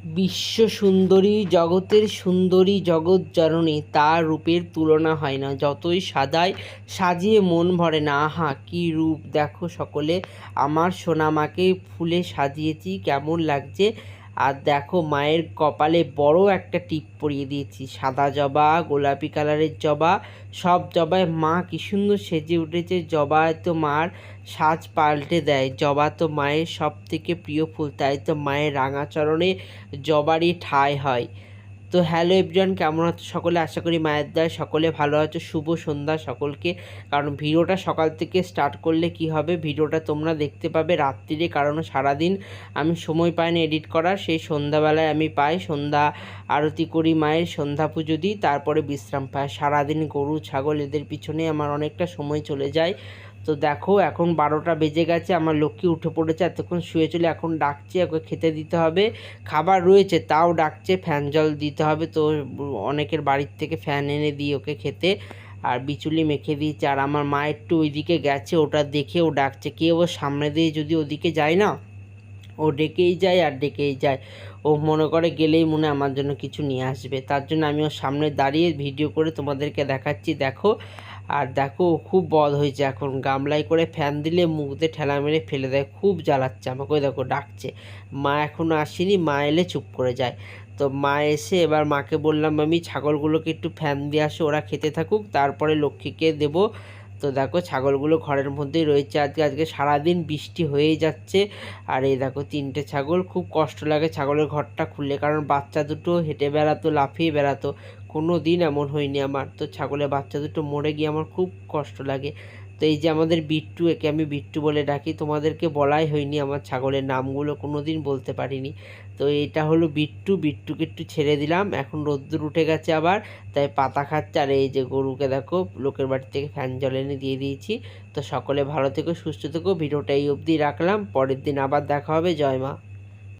বিশ্ব সুন্দরী জগতের সুন্দরী জগৎ জননী, তার রূপের তুলনা হয় না। যতই সাজাই সাজিয়ে মন ভরে না। আহা কি রূপ দেখো সকলে, আমার সোনামাকে ফুলে সাজিয়েছি, কেমন লাগছে। আর দেখো মায়ের কপালে বড় একটা টিপ পরিয়ে দিয়েছি, সাদা জবা, গোলাপি কালারের জবা, সব জবায় মা কি সুন্দর সেজে উঠেছে। জবায় তো মার সাজ পাল্টে দেয়। জবা তো মায়ের সব থেকে প্রিয় ফুল, তাই তো মায়ের রাঙা চরণে জবারই ঠাঁই হয়। তো হ্যালো এভরিওয়ান, কেমন আছো সকলে? আশা করি মায়ের দয়ায় সকলে ভালো আছো। শুভ সন্ধ্যা সকলকে। কারণ ভিডিওটা সকাল থেকে স্টার্ট করলে কি হবে, ভিডিওটা তোমরা দেখতে পাবে রাত্রিরে, কারণ সারাদিন আমি সময় পাই না এডিট করার। সেই সন্ধ্যাবেলায় আমি পাই, সন্ধ্যা আরতি করি, মায়ের সন্ধ্যা পুজো দিই, তারপরে বিশ্রাম পাই। সারাদিন গরু ছাগল এদের পিছনে আমার অনেকটা সময় চলে যায়। তো দেখো এখন 12টা বেজে গেছে, আমার লক্ষ্মী উঠে পড়েছে, এতক্ষণ শুয়েছিল, এখন ডাকছে, ওকে খেতে দিতে হবে। খাবার রয়েছে তাও ডাকছে, ফ্যান জল দিতে হবে। তো অনেকের বাড়ির থেকে ফ্যান এনে দিই ওকে খেতে, আর বিচুলি মেখে দিয়েছে। আর আমার মা একটু ওইদিকে গেছে, ওটা দেখে ও ডাকছে। কেউ ওর সামনে দিয়ে যদি ওদিকে যায় না, ও ডেকেই যায় আর ডেকেই যায়। ও মনে করে গেলেই মনে আমার জন্য কিছু নিয়ে আসবে, তার জন্য আমি ওর সামনে দাঁড়িয়ে ভিডিও করে তোমাদেরকে দেখাচ্ছি। দেখো, আর দেখো ও খুব বদ হয়েছে, এখন গামলায় করে ফ্যান দিলে মুখ দিয়ে ঠেলা মেরে ফেলে দেয়, খুব জ্বালাচ্ছে আমাকে। ওই দেখো ডাকছে, মা এখনও আসেনি, মা এলে চুপ করে যায়। তো মা এসে এবার মাকে বললাম আমি ছাগলগুলোকে একটু ফ্যান দিয়ে আসো, ওরা খেতে থাকুক, তারপরে লক্ষ্মীকে দেবো। তো দেখো ছাগলগুলো ঘরের মধ্যেই রয়েছে। আজকে সারাদিন বৃষ্টি হয়েই যাচ্ছে। আর এই দেখো 3টে ছাগল, খুব কষ্ট লাগে ছাগলের ঘরটা খুললে, কারণ বাচ্চা দুটো হেঁটে বেড়াতো, লাফিয়ে বেড়াতো, কোনো দিন এমন হয়নি আমার। তো ছাগলের বাচ্চা দুটো মরে গিয়ে আমার খুব কষ্ট লাগে। তো এই যে আমাদের বিট্টু, একে আমি বিট্টু বলে ডাকি, তোমাদেরকে বলাই হয়নি আমার ছাগলের নামগুলো, কোনো দিন বলতে পারিনি। তো এটা হলো বিট্টু, বিট্টুকে একটু ছেড়ে দিলাম, এখন রোদ্দুর উঠে গেছে আবার, তাই পাতা খাচ্ছে। আর এই যে গরুকে দেখো লোকের বাড়ি থেকে ফ্যান জল এনে দিয়ে দিয়েছি। তো সকলে ভালো থেকো, সুস্থ থেকো। ভিডিওটা এই অবধি রাখলাম, পরের দিন আবার দেখা হবে। জয় মা।